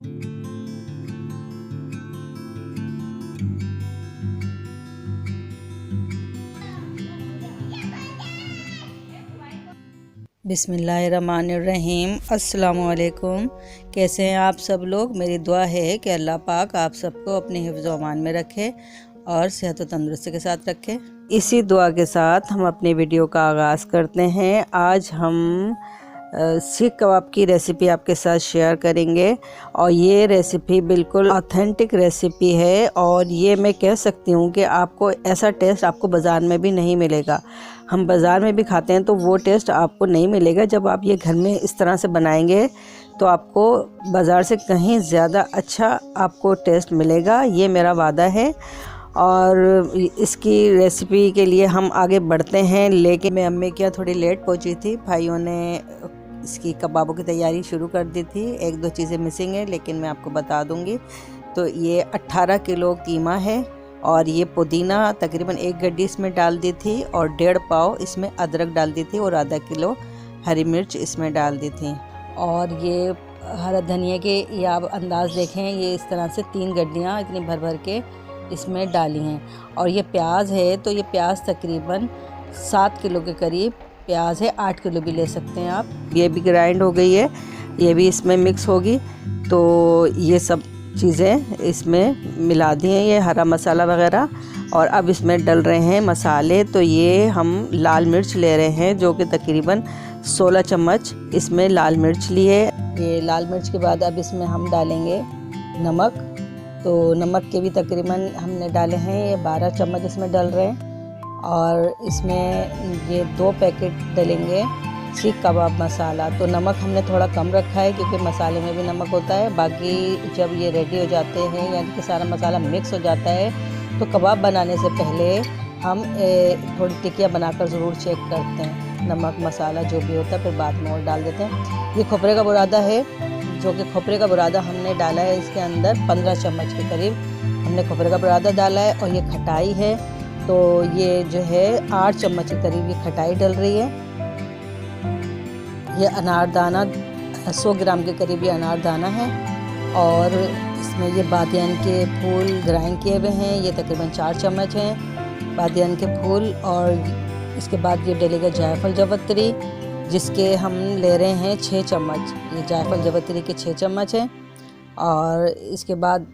बिस्मिल्लाहिर्रहमानिर्रहीम। अस्सलामुअलैकुम। कैसे हैं आप सब लोग? मेरी दुआ है कि अल्लाह पाक आप सबको अपने हिफ्ज़ व अमान में रखे और सेहत व तंदुरुस्ती के साथ रखे। इसी दुआ के साथ हम अपनी वीडियो का आगाज़ करते हैं। आज हम सीख कबाब की रेसिपी आपके साथ शेयर करेंगे और ये रेसिपी बिल्कुल ऑथेंटिक रेसिपी है और ये मैं कह सकती हूँ कि आपको ऐसा टेस्ट आपको बाज़ार में भी नहीं मिलेगा। हम बाज़ार में भी खाते हैं तो वो टेस्ट आपको नहीं मिलेगा। जब आप ये घर में इस तरह से बनाएंगे तो आपको बाज़ार से कहीं ज़्यादा अच्छा आपको टेस्ट मिलेगा, ये मेरा वादा है। और इसकी रेसिपी के लिए हम आगे बढ़ते हैं, लेकिन मैं अम्मी के यहाँ थोड़ी लेट पहुँची थी। भाइयों ने इसकी कबाबों की तैयारी शुरू कर दी थी। एक दो चीज़ें मिसिंग है लेकिन मैं आपको बता दूंगी। तो ये 18 किलो कीमा है और ये पुदीना तकरीबन 1 गड्डी इसमें डाल दी थी और 1.5 पाव इसमें अदरक डाल दी थी और आधा किलो हरी मिर्च इसमें डाल दी थी। और ये हरा धनिया के ये आप अंदाज़ देखें, ये इस तरह से 3 गड्डियाँ इतनी भर भर के इसमें डाली हैं। और ये प्याज है तो ये प्याज तकरीबन 7 किलो के करीब प्याज है, 8 किलो भी ले सकते हैं आप। ये भी ग्राइंड हो गई है, ये भी इसमें मिक्स होगी। तो ये सब चीज़ें इसमें मिला दी हैं, ये हरा मसाला वगैरह। और अब इसमें डल रहे हैं मसाले। तो ये हम लाल मिर्च ले रहे हैं जो कि तकरीबन 16 चम्मच इसमें लाल मिर्च ली है। ये लाल मिर्च के बाद अब इसमें हम डालेंगे नमक। तो नमक के भी तकरीबन हमने डाले हैं, ये 12 चम्मच इसमें डल रहे हैं। और इसमें ये 2 पैकेट डलेंगे सीख कबाब मसाला। तो नमक हमने थोड़ा कम रखा है क्योंकि मसाले में भी नमक होता है। बाकी जब ये रेडी हो जाते हैं यानी कि सारा मसाला मिक्स हो जाता है तो कबाब बनाने से पहले हम थोड़ी टिक्कियाँ बनाकर ज़रूर चेक करते हैं, नमक मसाला जो भी होता है, फिर बाद में और डाल देते हैं। ये खोपरे का बुरादा है जो कि खोपरे का बुरादा हमने डाला है इसके अंदर 15 चम्मच के करीब हमने खोपरे का बुरादा डाला है। और ये खटाई है तो ये जो है 8 चम्मच के करीब ये खटाई डल रही है। ये अनारदाना 100 ग्राम के करीब ये अनारदाना है। और इसमें ये बादियान के फूल ग्राइंड किए हुए हैं, ये तकरीबन 4 चम्मच हैं बादियान के फूल। और इसके बाद ये डलेगा जायफल जवत्री जिसके हम ले रहे हैं 6 चम्मच। ये जायफल जवत्री के 6 चम्मच हैं। और इसके बाद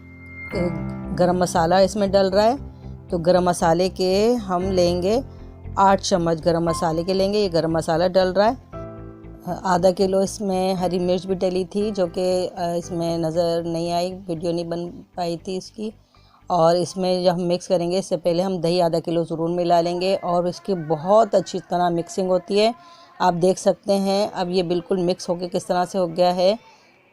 गरम मसाला इसमें डल रहा है। तो गरम मसाले के हम लेंगे 8 चम्मच गरम मसाले के लेंगे। ये गरम मसाला डल रहा है। आधा किलो इसमें हरी मिर्च भी डली थी जो कि इसमें नज़र नहीं आई, वीडियो नहीं बन पाई थी इसकी। और इसमें जब हम मिक्स करेंगे इससे पहले हम दही आधा किलो ज़रूर मिला लेंगे और इसकी बहुत अच्छी तरह मिक्सिंग होती है। आप देख सकते हैं अब ये बिल्कुल मिक्स होके किस तरह से हो गया है।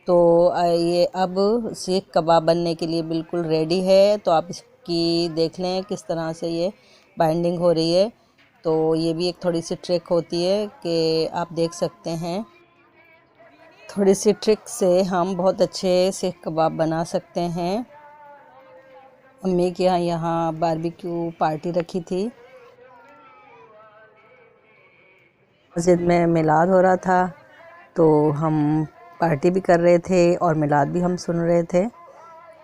तो ये अब सीख कबाब बनने के लिए बिल्कुल रेडी है। तो आप इसकी देख लें किस तरह से ये बाइंडिंग हो रही है। तो ये भी एक थोड़ी सी ट्रिक होती है कि आप देख सकते हैं, थोड़ी सी ट्रिक से हम बहुत अच्छे सीख कबाब बना सकते हैं। अम्मी के यहाँ बारबेक्यू पार्टी रखी थी, मस्जिद में मिलाद हो रहा था तो हम पार्टी भी कर रहे थे और मिलाद भी हम सुन रहे थे।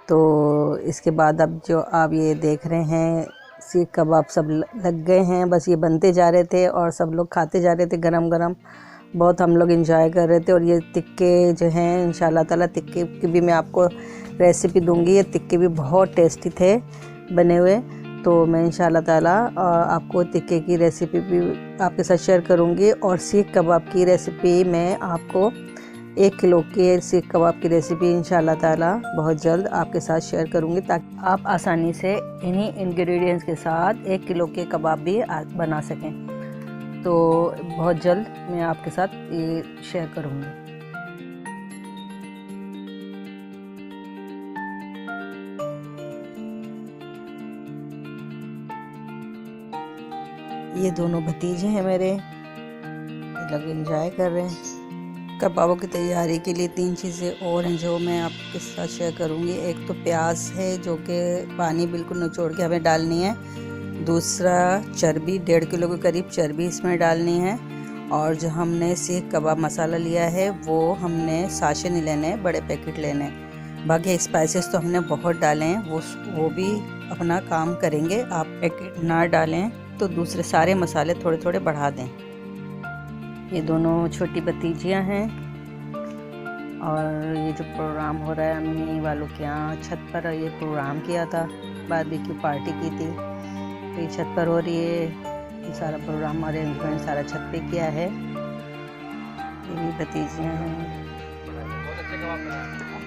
तो इसके बाद अब जो आप ये देख रहे हैं सीख कबाब सब लग गए हैं, बस ये बनते जा रहे थे और सब लोग खाते जा रहे थे गरम गरम। बहुत हम लोग एंजॉय कर रहे थे। और ये टिक्के जो हैं इंशाल्लाह ताला टिक्के की भी मैं आपको रेसिपी दूंगी। ये टिक्के भी बहुत टेस्टी थे बने हुए। तो मैं इंशाल्लाह ताला आपको टिक्के की रेसिपी भी आपके साथ शेयर करूंगी। और सीख कबाब की रेसिपी मैं आपको 1 किलो के सीख कबाब की रेसिपी इंशाल्लाह ताला बहुत जल्द आपके साथ शेयर करूंगी ताकि आप आसानी से इन्हीं इंग्रेडिएंट्स के साथ 1 किलो के कबाब भी बना सकें। तो बहुत जल्द मैं आपके साथ ये शेयर करूंगी। ये दोनों भतीजे हैं मेरे, ये लोग एंजॉय कर रहे हैं। कबाबों की तैयारी के लिए 3 चीज़ें और हैं जो मैं आपके साथ शेयर करूंगी। एक तो प्याज है जो कि पानी बिल्कुल निचोड़ के हमें डालनी है। दूसरा चर्बी, 1.5 किलो के करीब चर्बी इसमें डालनी है। और जो हमने सीख कबाब मसाला लिया है वो हमने साशे नहीं लेने, बड़े पैकेट लेने। बाकी स्पाइसेस तो हमने बहुत डाले हैं, वो भी अपना काम करेंगे। आप एक ना डालें तो दूसरे सारे मसाले थोड़े थोड़े बढ़ा दें। ये दोनों छोटी भतीजियाँ हैं और ये जो प्रोग्राम हो रहा है अम्मी वालों के यहाँ छत पर ये प्रोग्राम किया था, बारबेक्यू पार्टी की थी, तो ये छत पर हो रही है। ये सारा प्रोग्राम अरेंजमेंट सारा छत पे किया है। ये भतीजियाँ हैं,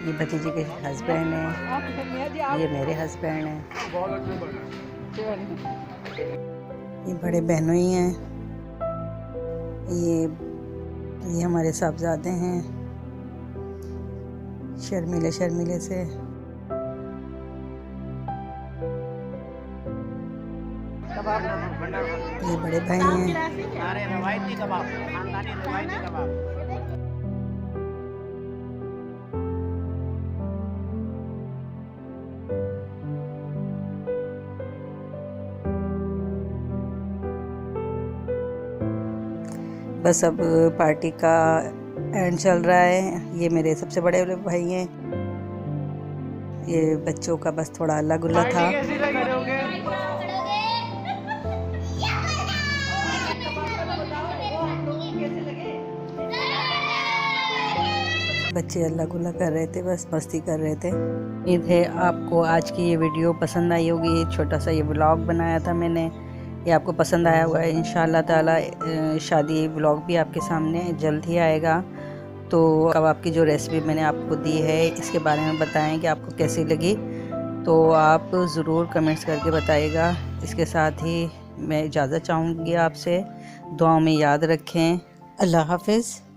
ये भतीजे के हस्बैंड हैं, ये मेरे हस्बैंड हैं, ये बड़े बहनों ही हैं, ये हमारे साहबजादे हैं शर्मीले शर्मीले से। ये बड़े भाई हैं। बस अब पार्टी का एंड चल रहा है। ये मेरे सबसे बड़े भाई हैं। ये बच्चों का बस थोड़ा अल्लाह गुल्ला था। बच्चे अल्लाह गुल्ला कर रहे थे, बस मस्ती कर रहे थे। उम्मीद है आपको आज की ये वीडियो पसंद आई होगी। छोटा सा ये व्लॉग बनाया था मैंने, ये आपको पसंद आया हुआ है। इंशाल्लाह ताला शादी व्लॉग भी आपके सामने जल्द ही आएगा। तो कबाब की जो रेसिपी मैंने आपको दी है इसके बारे में बताएं कि आपको कैसी लगी, तो आप ज़रूर कमेंट्स करके बताइएगा। इसके साथ ही मैं इजाज़त चाहूँगी आपसे। दुआओं में याद रखें। अल्लाह हाफ़िज़।